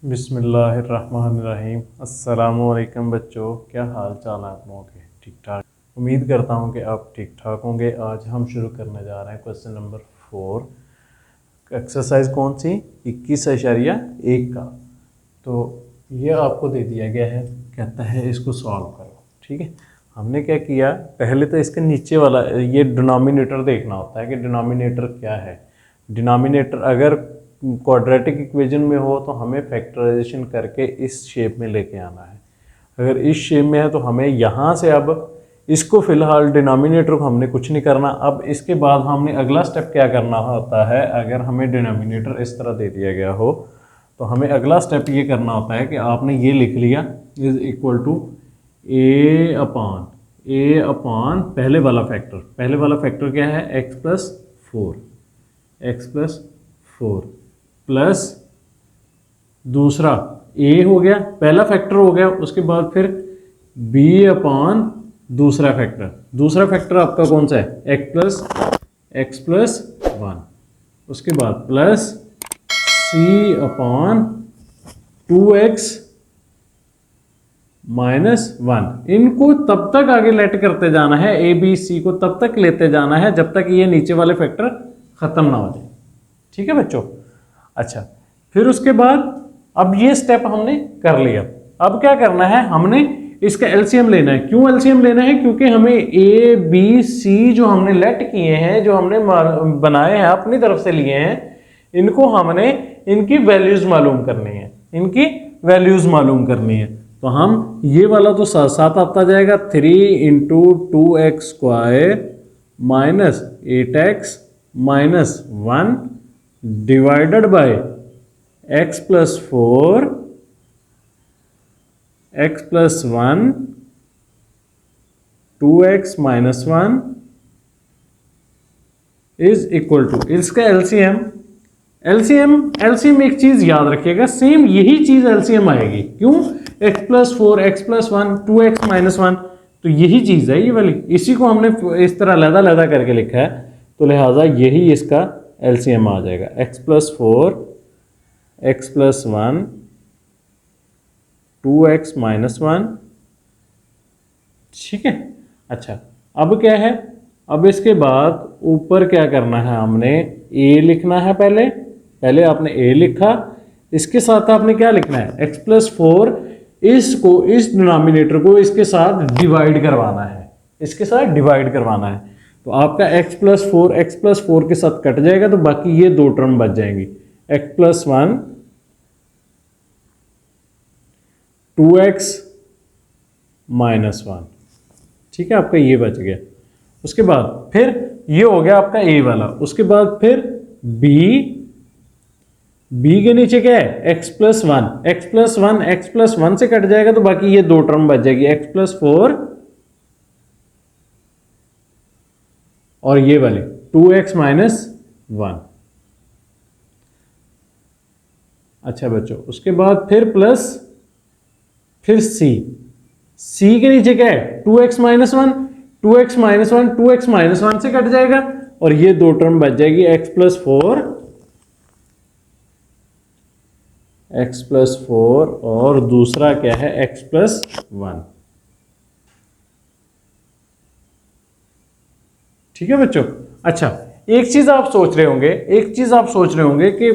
बिस्मिल्लाहिर्रहमानिर्रहीम। अस्सलामुअलैकुम बच्चों, क्या हाल चाल है आप लोगों के? ठीक ठाक। उम्मीद करता हूँ कि आप ठीक ठाक होंगे। आज हम शुरू करने जा रहे हैं क्वेश्चन नंबर 4। एक्सरसाइज कौन सी? 21.1 का। तो ये आपको दे दिया गया है, कहता है इसको सॉल्व करो। ठीक है, हमने क्या किया, पहले तो इसके नीचे वाला ये डिनोमिनेटर देखना होता है कि डिनोमिनेटर क्या है। डिनोमिनेटर अगर क्वाड्रेटिक इक्वेशन में हो तो हमें फैक्टराइजेशन करके इस शेप में लेके आना है। अगर इस शेप में है तो हमें यहाँ से अब इसको फिलहाल डिनोमिनेटर को हमने कुछ नहीं करना। अब इसके बाद हमने अगला स्टेप क्या करना होता है, अगर हमें डिनोमिनेटर इस तरह दे दिया गया हो तो हमें अगला स्टेप ये करना होता है कि आपने ये लिख लिया इज इक्वल टू ए अपान पहले वाला फैक्टर क्या है, x+4 प्लस दूसरा a हो गया, पहला फैक्टर हो गया। उसके बाद फिर b अपान दूसरा फैक्टर आपका कौन सा है, x+1। उसके बाद प्लस c अपान 2x -1। इनको तब तक आगे लेट करते जाना है, a b c को तब तक लेते जाना है जब तक ये नीचे वाले फैक्टर खत्म ना हो जाए। ठीक है बच्चों। अच्छा, फिर उसके बाद अब ये स्टेप हमने कर लिया। अब क्या करना है, हमने इसका एलसीएम लेना है। क्यों एलसीएम लेना है? क्योंकि हमें ए बी सी जो हमने लेट किए हैं, जो हमने बनाए हैं, अपनी तरफ से लिए हैं, इनको हमने इनकी वैल्यूज मालूम करनी है। तो हम ये वाला तो साथ साथ आता जाएगा, 3 × 2x² -8x -1 divided by x+4 x+1 2x -1 is equal to इसका एलसीएम एक चीज याद रखिएगा, सेम यही चीज एलसीएम आएगी। क्यों? x+4 x+1 2x -1, तो यही चीज है ये वाली, इसी को हमने इस तरह लहदा करके लिखा है, तो लिहाजा यही इसका एलसीएम आ जाएगा, x+4 x+1 2x -1। ठीक है। अच्छा, अब क्या है, अब इसके बाद ऊपर क्या करना है, हमने a लिखना है। पहले आपने a लिखा, इसके साथ आपने क्या लिखना है, x+4, इस डिनोमिनेटर को इसके साथ डिवाइड करवाना है। तो आपका x+4 के साथ कट जाएगा, तो बाकी ये दो टर्म बच जाएंगी, x+1 2x -1। ठीक है, आपका ये बच गया। उसके बाद फिर ये हो गया आपका a वाला। उसके बाद फिर b के नीचे क्या है, x+1 से कट जाएगा, तो बाकी ये दो टर्म बच जाएगी, x+4 और ये वाली 2x -1। अच्छा बच्चों, उसके बाद फिर प्लस, फिर c के नीचे क्या है, 2x -1 से कट जाएगा, और ये दो टर्म बच जाएगी, x+4 और दूसरा क्या है, x+1। ठीक है बच्चों। अच्छा, एक चीज आप सोच रहे होंगे कि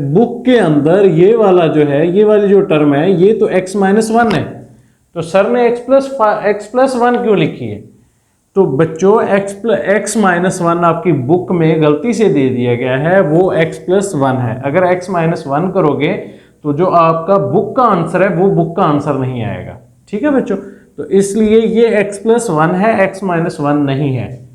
बुक के अंदर ये वाला जो है, ये वाली जो टर्म है, ये तो x -1 है, तो सर ने x+1 क्यों लिखी है? तो बच्चों x -1 आपकी बुक में गलती से दे दिया गया है, वो x+1 है। अगर x -1 करोगे तो जो आपका बुक का आंसर है वो बुक का आंसर नहीं आएगा। ठीक है बच्चों, तो इसलिए ये x+1 है, x -1 नहीं है।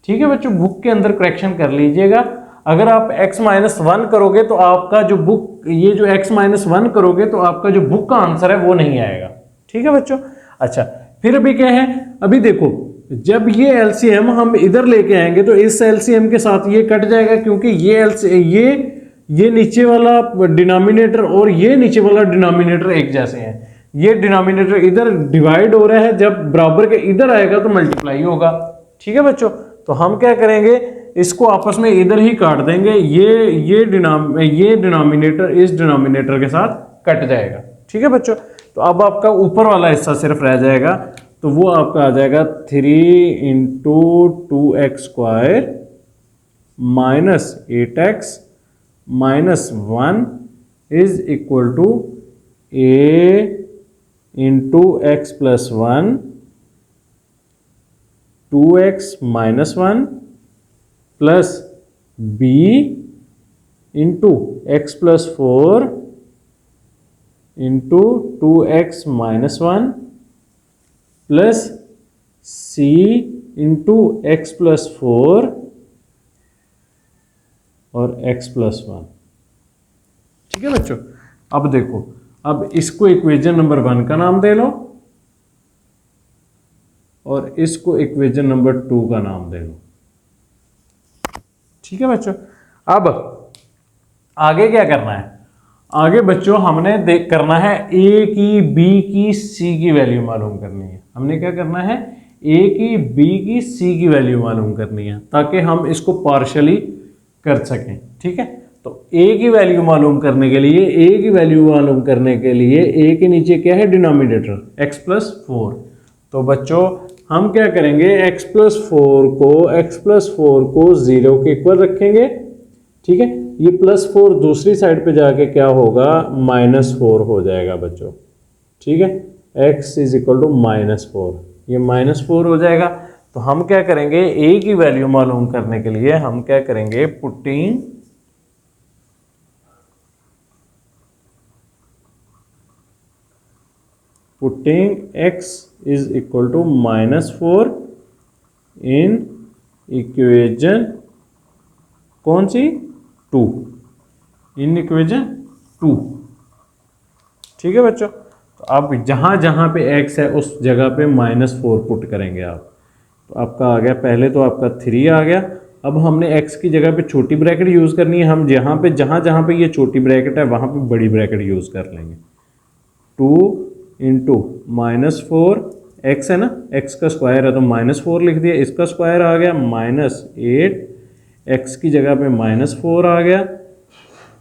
ठीक है बच्चों, बुक के अंदर करेक्शन कर लीजिएगा। अगर आप x -1 करोगे तो आपका जो बुक, ये जो x -1 करोगे तो आपका जो बुक का आंसर है वो नहीं आएगा। ठीक है बच्चों। अच्छा, फिर अभी क्या है, अभी देखो, जब ये एलसीएम हम इधर लेके आएंगे तो इस एलसीएम के साथ ये कट जाएगा, क्योंकि ये नीचे वाला डिनोमिनेटर और ये नीचे वाला डिनोमिनेटर एक जैसे हैं। ये डिनोमिनेटर इधर डिवाइड हो रहा है, जब बराबर के इधर आएगा तो मल्टीप्लाई होगा। ठीक है बच्चों, तो हम क्या करेंगे, इसको आपस में इधर ही काट देंगे, ये डिनोमिनेटर इस डिनोमिनेटर के साथ कट जाएगा। ठीक है बच्चों, तो अब आपका ऊपर वाला हिस्सा सिर्फ रह जाएगा, तो वो आपका आ जाएगा 3 into 2x² minus 8x minus 1 is equal to a into x plus 1 2x minus 1 plus b into x plus 4 into 2x minus 1 plus c into x plus 4 और x प्लस 1। ठीक है बच्चों, अब देखो, अब इसको इक्वेशन नंबर 1 का नाम दे लो और इसको इक्वेशन नंबर 2 का नाम दे लो। ठीक है बच्चों, अब आगे क्या करना है? आगे बच्चों हमने करना है a की, b की, c की वैल्यू मालूम करनी है। हमने क्या करना है? a की, b की, c की वैल्यू मालूम करनी है ताकि हम इसको पार्शियली कर सकें। ठीक है, तो a की वैल्यू मालूम करने के लिए, a की वैल्यू मालूम करने के लिए a के नीचे क्या है? Denominator x plus 4। तो बच्चों हम क्या करेंगे? x प्लस 4 को 0 के इक्वल रखेंगे। ठीक है, ये प्लस 4 दूसरी साइड पे जाके क्या होगा? -4 हो जाएगा बच्चों। ठीक है, x इज इक्वल टू -4, ये -4 हो जाएगा। तो हम क्या करेंगे? a की वैल्यू मालूम करने के लिए हम क्या करेंगे? Putting x is equal to -4 in equation कौन सी? 2, इन इक्वेशन 2। ठीक है बच्चों, तो आप जहां जहां पे x है उस जगह पे -4 पुट करेंगे आप। तो आपका आ गया, पहले तो आपका 3 आ गया। अब हमने x की जगह पे छोटी ब्रैकेट यूज करनी है। हम जहां जहां पे ये छोटी ब्रैकेट है वहां पे बड़ी ब्रैकेट यूज कर लेंगे। 2 इंटू -4, x है ना, x का स्क्वायर है तो -4 लिख दिया, इसका स्क्वायर आ गया -8, x की जगह पे -4 आ गया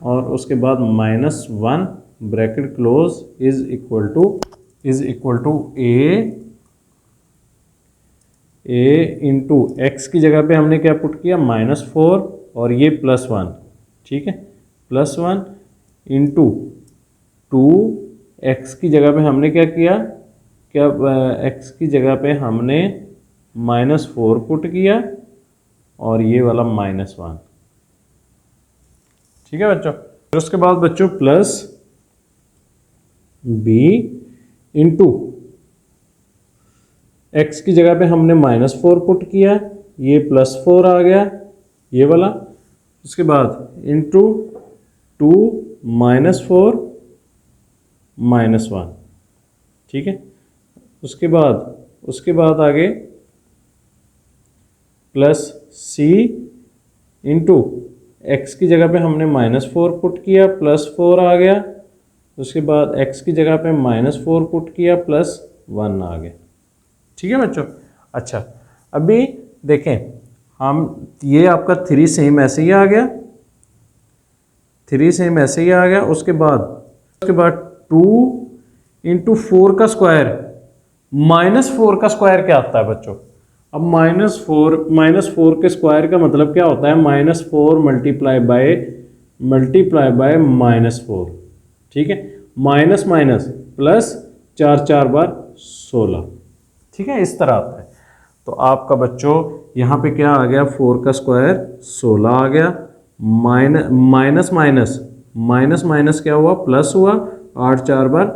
और उसके बाद -1 bracket close is equal to a into x की जगह पे हमने क्या पुट किया? -4 और ये +1। ठीक है, +1 इंटू 2x की जगह पे हमने क्या किया? x की जगह पे हमने -4 पुट किया और ये वाला -1। ठीक है बच्चों, फिर उसके बाद बच्चों प्लस b इंटू x की जगह पे हमने -4 पुट किया, ये +4 आ गया ये वाला। उसके बाद इंटू 2 -4 -1। ठीक है, उसके बाद आगे प्लस c इंटू x की जगह पे हमने -4 पुट किया, +4 आ गया। उसके बाद x की जगह पे -4 पुट किया, +1 आ गया। ठीक है बच्चों, अच्छा अभी देखें हम, ये आपका 3 सेम ऐसे ही आ गया, 3 सेम ऐसे ही आ गया। उसके बाद 2 इंटू 4 का स्क्वायर, -4 का स्क्वायर क्या आता है बच्चों? अब -4 के स्क्वायर का मतलब क्या होता है? -4 मल्टीप्लाई बाय -4। ठीक है, माइनस माइनस प्लस 4 बार 16। ठीक है, इस तरह आता है। तो आपका बच्चों यहाँ पे क्या आ गया? 4 का स्क्वायर 16 आ गया, माइनस माइनस क्या हुआ? प्लस हुआ, 8 बार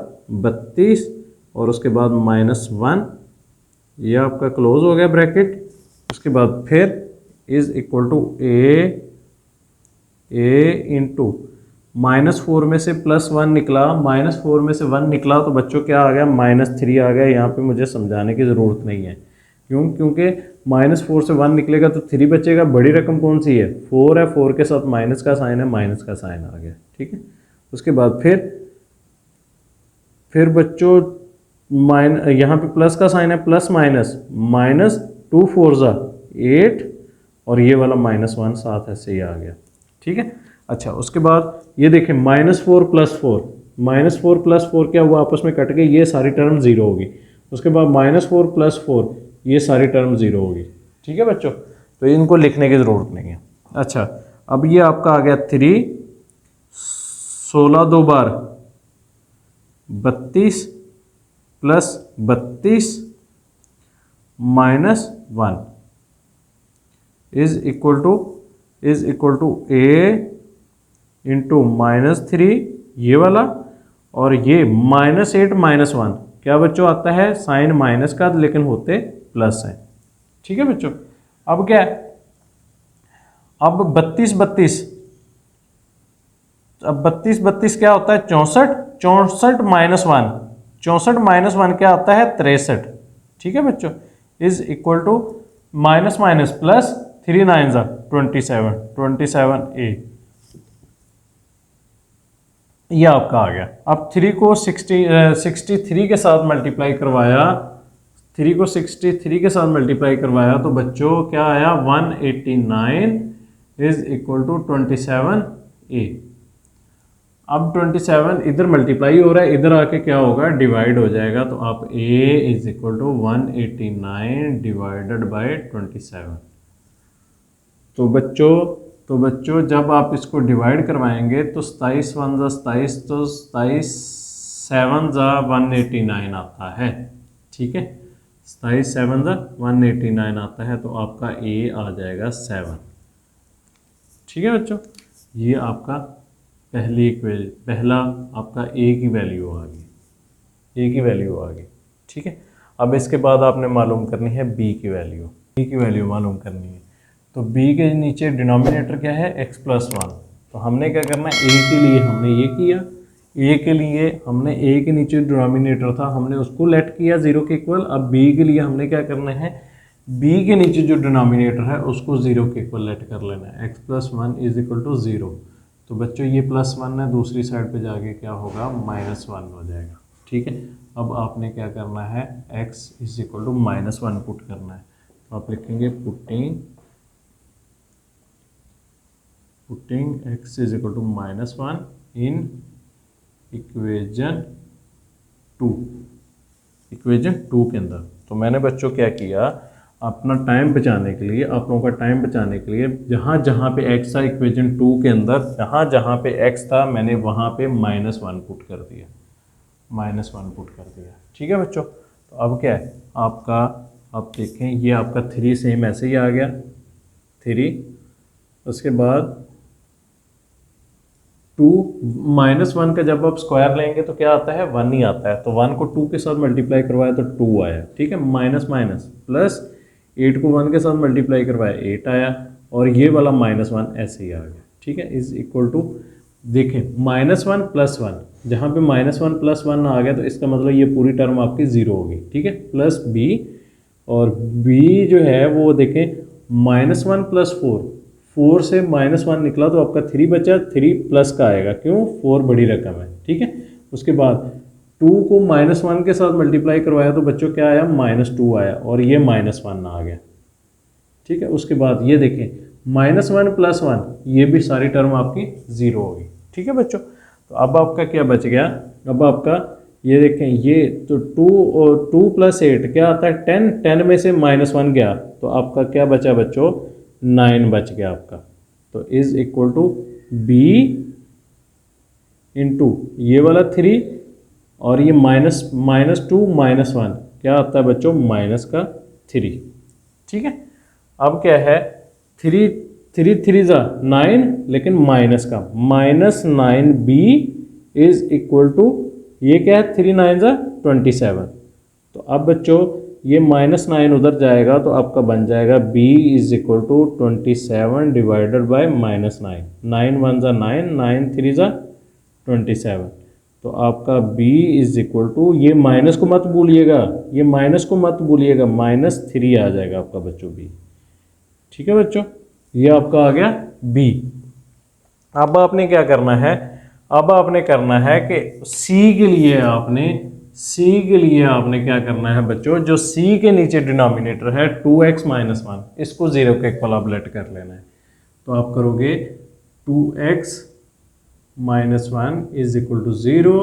32 और उसके बाद -1, ये आपका क्लोज हो गया ब्रैकेट। उसके बाद फिर is equal to a into -4 में से +1 निकला, -4 में से 1 निकला तो बच्चों क्या आ गया? -3 आ गया। यहाँ पे मुझे समझाने की ज़रूरत नहीं है, क्योंकि -4 से 1 निकलेगा तो 3 बचेगा। बड़ी रकम कौन सी है? 4 है, 4 के साथ माइनस का साइन है, माइनस का साइन आ गया। ठीक है, उसके बाद फिर बच्चों यहाँ पे प्लस का साइन है, प्लस माइनस 2 4 8 और ये वाला -1 साथ ऐसे ही आ गया। ठीक है, अच्छा उसके बाद ये देखें -4 + 4 -4 + 4 क्या हुआ, आपस में कट गए, ये सारी टर्म ज़ीरो होगी। उसके बाद -4 + 4 ये सारी टर्म ज़ीरो होगी। ठीक है बच्चों, तो इनको लिखने की ज़रूरत नहीं है। अच्छा, अब ये आपका आ गया 3, 16 2 बार 32 + 32 -1 is equal to a into -3 ये वाला, और ये -8 -1 क्या बच्चों आता है, साइन माइनस का लेकिन होते प्लस है। ठीक है बच्चों, अब क्या है, अब 32 32, अब 32 32 क्या होता है 64, 64 -1, 64 -1 क्या आता है 63। ठीक है बच्चों, is equal to minus minus plus 3 9 जा 27, 27a ये आपका आ गया। अब 3 को 63 के साथ मल्टीप्लाई करवाया, 3 को 63 के साथ मल्टीप्लाई करवाया तो बच्चों क्या आया 189 इज इक्वल टू 27a। अब 27 इधर मल्टीप्लाई हो रहा है, इधर आके क्या होगा डिवाइड हो जाएगा, तो आप a is equal to 189 divided by 27। तो बच्चों जब आप इसको डिवाइड करवाएंगे तो 27 1 जा 27, तो 27 7 जा 189 आता है। ठीक है, 27 7 जा 189 आता है, तो आपका a आ जाएगा 7। ठीक है बच्चों, ये आपका पहला आपका a की वैल्यू आ गई। ठीक है, अब इसके बाद आपने मालूम करनी है b की वैल्यू मालूम करनी है। तो b के नीचे डिनोमिनेटर क्या है x + 1, तो हमने क्या करना है a के लिए हमने ये किया, a के लिए हमने a के नीचे डिनोमिनेटर था हमने उसको लेट किया 0 के इक्वल। अब b के लिए हमने क्या करना है, b के नीचे जो डिनोमिनेटर है उसको 0 के इक्वल लेट कर लेना है, x + 1 इज इक्वल टू 0। तो बच्चों ये +1 है, दूसरी साइड पे जाके क्या होगा -1 हो जाएगा। ठीक है, अब आपने क्या करना है x is equal to -1 put करना है, तो आप लिखेंगे putting x is equal to -1 in equation 2 के अंदर। तो मैंने बच्चों क्या किया, अपना टाइम बचाने के लिए, आप लोगों का टाइम बचाने के लिए, जहाँ पे x था इक्वेशन 2 के अंदर, जहाँ पे x था मैंने वहाँ पे -1 पुट कर दिया। ठीक है बच्चों, तो अब क्या है आपका, आप देखें ये आपका 3 सेम ऐसे ही आ गया 3, उसके बाद 2 -1 का जब आप स्क्वायर लेंगे तो क्या आता है 1 ही आता है, तो 1 को 2 के साथ मल्टीप्लाई करवाया तो 2 आया। ठीक है, माइनस माइनस प्लस 8 को 1 के साथ मल्टीप्लाई करवाया 8 आया, और ये वाला -1 ऐसे ही आ गया। ठीक है, इज इक्वल टू देखें -1 + 1, जहाँ पे -1 + 1 आ गया तो इसका मतलब ये पूरी टर्म आपकी 0 होगी। ठीक है, प्लस b, और b जो है वो देखें -1 + 4 से -1 निकला तो आपका 3 बचा, 3 प्लस का आएगा, क्यों 4 बड़ी रकम है। ठीक है, उसके बाद 2 को -1 के साथ मल्टीप्लाई करवाया तो बच्चों क्या आया -2 आया, और ये -1 आ गया। ठीक है, उसके बाद ये देखें -1 + 1 ये भी सारी टर्म आपकी 0 होगी। ठीक है बच्चों, तो अब आपका क्या बच गया, अब आपका ये देखें ये तो 2 और 2 + 8 क्या आता है 10, 10 में से -1 गया तो आपका क्या बचा बच्चों 9 बच गया आपका। तो is equal to b into ये वाला 3 और ये -2 -1 क्या आता है बच्चों -3। ठीक है, अब क्या है 3 3 जा 9 लेकिन माइनस का -9b इज इक्वल टू ये क्या है 3 9 जा 27। तो अब बच्चों ये -9 उधर जाएगा तो आपका बन जाएगा b is equal to 27 divided by -9, 9 1 जा 9, 9 3 जा 27। तो आपका b इज इक्वल टू ये माइनस को मत भूलिएगा, -3 आ जाएगा आपका बच्चों b। ठीक है बच्चों, ये आपका आ गया b। अब आपने क्या करना है, अब आपने करना है कि c के लिए आपने क्या करना है बच्चों, जो c के नीचे डिनोमिनेटर है 2x - 1 इसको 0 के इक्वल आप लेट कर लेना है। तो आप करोगे 2x -1 इज इक्वल टू 0।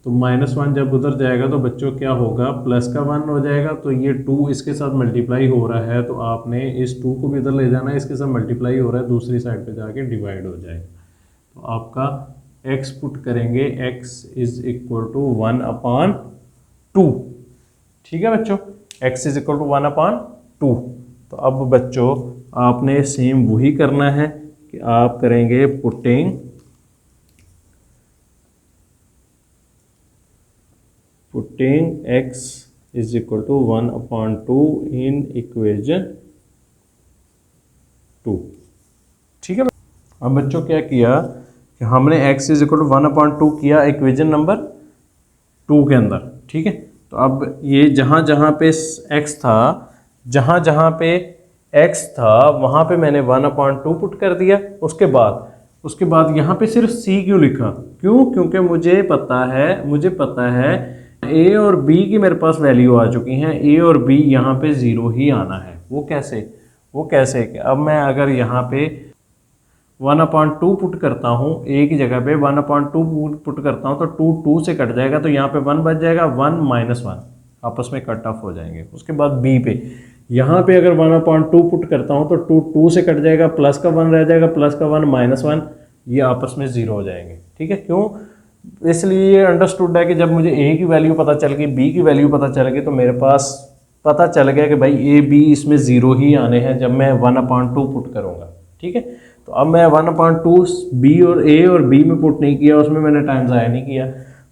तो -1 जब उधर जाएगा तो बच्चों क्या होगा, प्लस का 1 हो जाएगा। तो ये 2 इसके साथ मल्टीप्लाई हो रहा है, तो आपने इस 2 को भी इधर ले जाना है, इसके साथ मल्टीप्लाई हो रहा है, दूसरी साइड पे जाके डिवाइड हो जाएगा। तो आपका x पुट करेंगे, x इज इक्वल टू 1/2। ठीक है बच्चों, x इज इक्वल टू 1/2। तो अब बच्चों आपने सेम वही करना है कि आप करेंगे putting x is equal to 1/2 in equation 2। ठीक है। अब बच्चों क्या किया कि हमने x इज इक्वल टू 1/2 किया इक्वेशन नंबर 2 के अंदर। ठीक है। तो अब ये जहाँ जहाँ पे x था, जहाँ जहाँ पे x था वहाँ पे मैंने 1/2 पुट कर दिया। उसके बाद यहाँ पे सिर्फ c क्यों लिखा? क्यों? क्योंकि मुझे पता है a और b की मेरे पास वैल्यू आ चुकी हैं, a और b यहाँ पे 0 ही आना है। वो कैसे कि अब मैं अगर यहाँ पे 1/2 पुट करता हूँ, a की जगह पे 1/2 पुट करता हूँ, तो 2 से कट जाएगा, तो यहाँ पे 1 बच जाएगा, 1 -1 आपस में कट ऑफ हो जाएंगे। उसके बाद b पे यहाँ पे अगर 1/2 पुट करता हूँ तो 2 से कट जाएगा, प्लस का 1 रह जाएगा, प्लस का 1 -1, ये आपस में 0 हो जाएंगे। ठीक है। क्यों? इसलिए ये अंडरस्टूड है कि जब मुझे a की वैल्यू पता चल गई, b की वैल्यू पता चल गई, तो मेरे पास पता चल गया कि भाई a b इसमें 0 ही आने हैं जब मैं 1/2 पुट करूँगा। ठीक है। तो अब मैं 1/2 b और a और b में पुट नहीं किया, उसमें मैंने टाइम ज़ाया नहीं किया,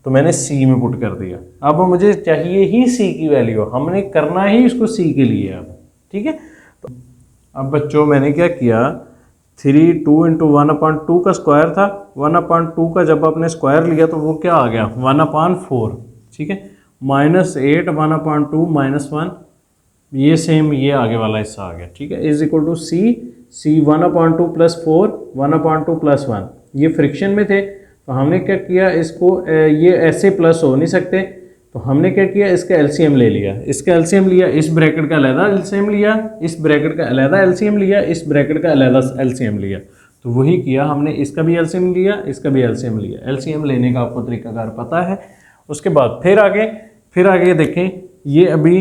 तो मैंने c में पुट कर दिया। अब मुझे चाहिए ही c की वैल्यू, हमने करना ही इसको c के लिए अब। ठीक है। तो अब बच्चों मैंने क्या किया, 2 × 1/2 का स्क्वायर था, 1/2 का जब आपने स्क्वायर लिया तो वो क्या आ गया, 1/4। ठीक है। -8 1/2 -1, ये सेम ये आगे वाला हिस्सा आ गया। ठीक है। इज इक्वल टू c 1/2 + 4 1/2 + 1, ये फ्रिक्शन में थे, तो हमने क्या किया, इसको ये ऐसे प्लस हो नहीं सकते, तो हमने क्या किया, इसका एलसीएम ले लिया। इस ब्रैकेट का अलग एलसीएम लिया, इस ब्रैकेट का अलग एलसीएम लिया, इस ब्रैकेट का अलग एलसीएम लिया। तो वही किया हमने, इसका भी एलसीएम लिया, इसका भी एलसीएम लिया। एलसीएम लेने का आपको तरीकाकार पता है। उसके बाद फिर आगे देखें, ये अभी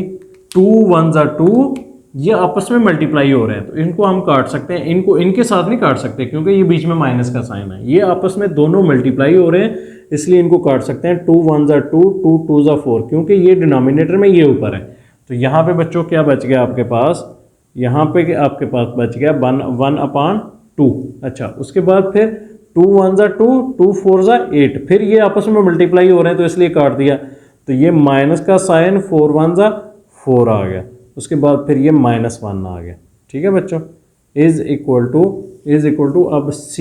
2 1 2, ये आपस में मल्टीप्लाई हो रहे हैं, तो इनको हम काट सकते हैं, इनको इनके साथ नहीं काट सकते क्योंकि ये बीच में माइनस का साइन है, ये आपस में दोनों मल्टीप्लाई हो रहे हैं, इसलिए इनको काट सकते हैं। 2 1 2 2 2 4, क्योंकि ये डिनोमिनेटर में, ये ऊपर है। तो यहाँ पे बच्चों क्या बच गया आपके पास, यहाँ पे आपके पास बच गया 1/2। अच्छा, उसके बाद फिर 2 1 2 2 4 8, फिर ये आपस में मल्टीप्लाई हो रहे हैं तो इसलिए काट दिया, तो ये माइनस का साइन 4 1 4 आ गया। उसके बाद फिर ये -1 आ गया। ठीक है बच्चों। इज इक्वल टू अब c,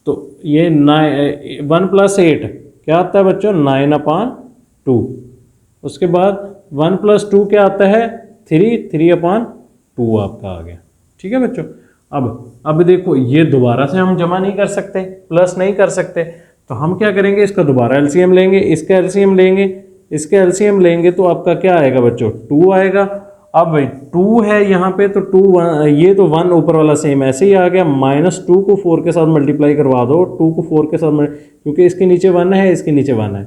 तो ये 1 + 8 क्या आता है बच्चों, 9/2। उसके बाद 1 + 2 क्या आता है, 3/2 आपका आ गया। ठीक है बच्चों। अब देखो, ये दोबारा से हम जमा नहीं कर सकते, प्लस नहीं कर सकते, तो हम क्या करेंगे, इसका दोबारा एलसीएम लेंगे, इसका एलसीएम लेंगे, तो आपका क्या आएगा बच्चों, 2 आएगा। अब भाई 2 है यहाँ पे, तो 2 ये तो 1 ऊपर वाला सेम ऐसे ही आ गया। -2 को 4 के साथ मल्टीप्लाई करवा दो, 2 को 4 के साथ, क्योंकि इसके नीचे 1 है, इसके नीचे 1 है,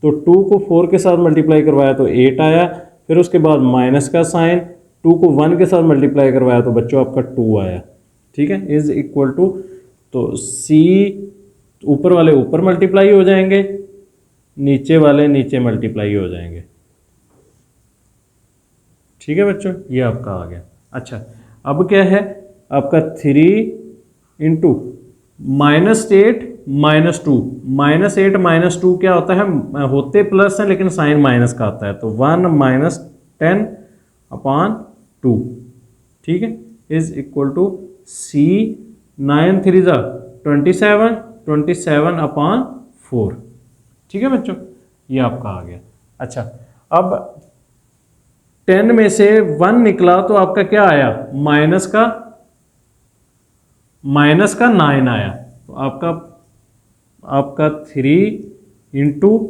तो 2 को 4 के साथ मल्टीप्लाई करवाया तो 8 आया। फिर उसके बाद माइनस का साइन, 2 को 1 के साथ मल्टीप्लाई करवाया तो बच्चों आपका 2 आया। ठीक है। इज इक्वल टू, तो c ऊपर वाले ऊपर मल्टीप्लाई हो जाएंगे, नीचे वाले नीचे मल्टीप्लाई हो जाएंगे। ठीक है बच्चों, ये आपका आ गया। अच्छा, अब क्या है आपका 3 × -8 -2, -8 -2 क्या होता है, होते प्लस है लेकिन साइन माइनस का आता है, तो 1 -10/2। ठीक है। Is equal to c 9 3 27/4। ठीक है बच्चों, ये आपका आ गया। अच्छा, अब 10 में से 1 निकला तो आपका क्या आया, माइनस का 9 आया, तो आपका 3 ×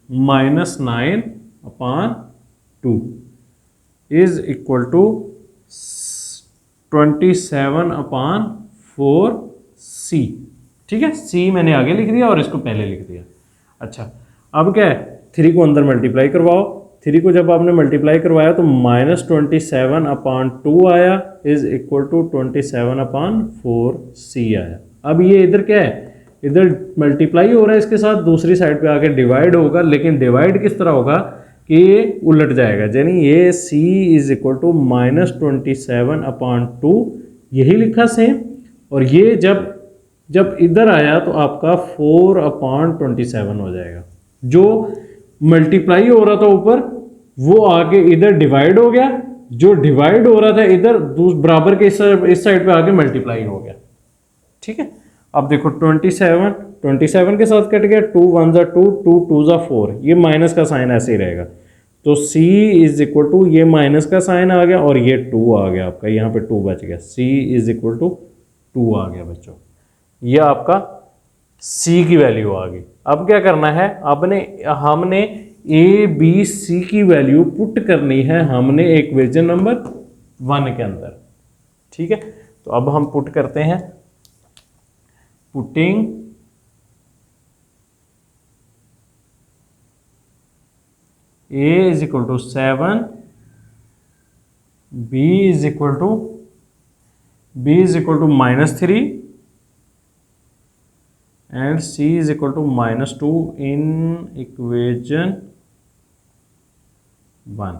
-9/2 इज इक्वल टू 27/4c। ठीक है, सी मैंने आगे लिख दिया और इसको पहले लिख दिया। अच्छा, अब क्या है, 3 को अंदर मल्टीप्लाई करवाओ। 3 को जब आपने मल्टीप्लाई करवाया तो -27/2 आया इज इक्वल टू 27/4 c आया। अब ये इधर क्या है, इधर मल्टीप्लाई हो रहा है इसके साथ, दूसरी साइड पे आके डिवाइड होगा, लेकिन डिवाइड किस तरह होगा कि ये उलट जाएगा, यानी ये c इज इक्वल टू -27/2 यही लिखा सेम, और ये जब इधर आया तो आपका 4/27 हो जाएगा। जो मल्टीप्लाई हो रहा था ऊपर वो आके इधर डिवाइड हो गया, जो डिवाइड हो रहा था इधर बराबर के इस साइड पे आके मल्टीप्लाई हो गया। ठीक है, अब देखो 27 के साथ कट गया, 2 1 जा 2, 2 2 जा 4, ये माइनस का साइन ऐसे ही रहेगा, तो c इज इक्वल टू ये माइनस का साइन आ गया और ये 2 आ गया आपका, यहाँ पे 2 बच गया, c इज इक्वल टू 2 आ गया बच्चों, ये आपका c की वैल्यू आ गई। अब क्या करना है, हमने a b c की वैल्यू पुट करनी है, हमने इक्वेशन नंबर 1 के अंदर। ठीक है, तो अब हम पुट करते हैं, putting a is equal to 7, b is equal to -3 and c is equal to -2 in equation 1,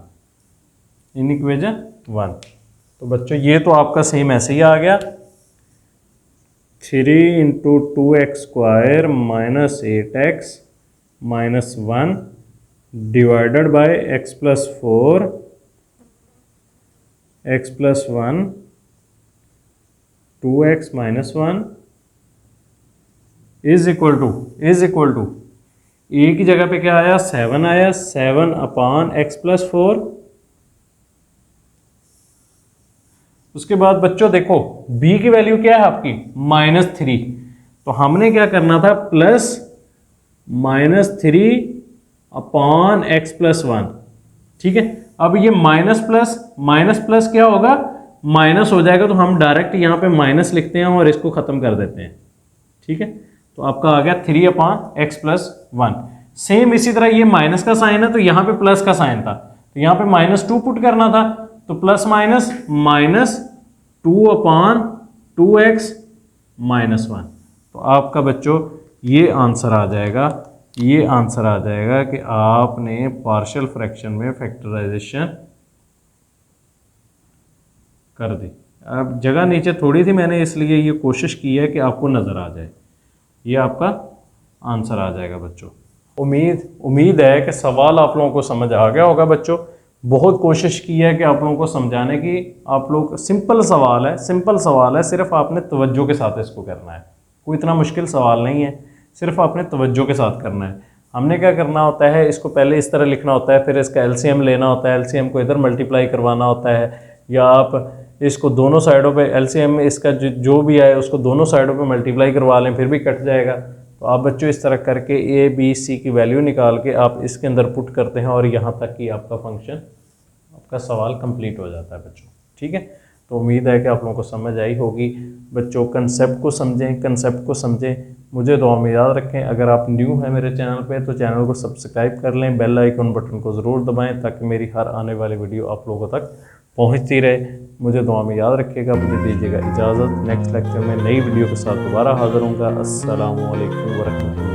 तो बच्चों ये तो आपका सेम ऐसे ही आ गया, 3 into 2x² minus 8x minus 1 divided by x plus 4 x plus 1 2x minus 1 is equal to a की जगह पे क्या आया, 7 आया, 7/x प्लस 4। उसके बाद बच्चों देखो b की वैल्यू क्या है आपकी, -3, तो हमने क्या करना था, प्लस -3/x प्लस 1। ठीक है, अब ये माइनस प्लस क्या होगा, माइनस हो जाएगा, तो हम डायरेक्ट यहाँ पे माइनस लिखते हैं और इसको खत्म कर देते हैं। ठीक है, तो आपका आ गया 3/x प्लस 1। सेम इसी तरह ये माइनस का साइन है तो यहाँ पे प्लस का साइन था, तो यहाँ पे -2 पुट करना था, तो प्लस माइनस -2/2x माइनस 1। तो आपका बच्चों ये आंसर आ जाएगा, कि आपने पार्शियल फ्रैक्शन में फैक्टराइजेशन कर दी। अब जगह नीचे थोड़ी थी, मैंने इसलिए ये कोशिश की है कि आपको नज़र आ जाए, ये आपका आंसर आ जाएगा बच्चों। उम्मीद है कि सवाल आप लोगों को समझ आ गया होगा बच्चों। बहुत कोशिश की है कि आप लोगों को समझाने की, आप लोग सिंपल सवाल है, सिर्फ आपने तवज्जो के साथ इसको करना है, कोई इतना मुश्किल सवाल नहीं है, सिर्फ आपने तवज्जो के साथ करना है। हमने क्या करना होता है, इसको पहले इस तरह लिखना होता है, फिर इसका एलसीएम लेना होता है, एलसीएम को इधर मल्टीप्लाई करवाना होता है, या आप इसको दोनों साइडों पे एलसीएम में इसका जो भी आए उसको दोनों साइडों पे मल्टीप्लाई करवा लें, फिर भी कट जाएगा। तो आप बच्चों इस तरह करके ए बी सी की वैल्यू निकाल के आप इसके अंदर पुट करते हैं और यहाँ तक कि आपका फंक्शन, आपका सवाल कंप्लीट हो जाता है बच्चों। ठीक है, तो उम्मीद है कि आप लोगों को समझ आई होगी बच्चों। कंसेप्ट को समझें, मुझे दुआ में याद रखें। अगर आप न्यू हैं मेरे चैनल पे तो चैनल को सब्सक्राइब कर लें, बेल आइकन बटन को ज़रूर दबाएं ताकि मेरी हर आने वाली वीडियो आप लोगों तक पहुंचती रहे। मुझे दुआ में याद रखिएगा, मुझे दीजिएगा इजाज़त। नेक्स्ट लेक्चर में नई वीडियो के साथ दोबारा हाज़िर होऊंगा। अस्सलामु अलैकुम व रहमतुल्लाह।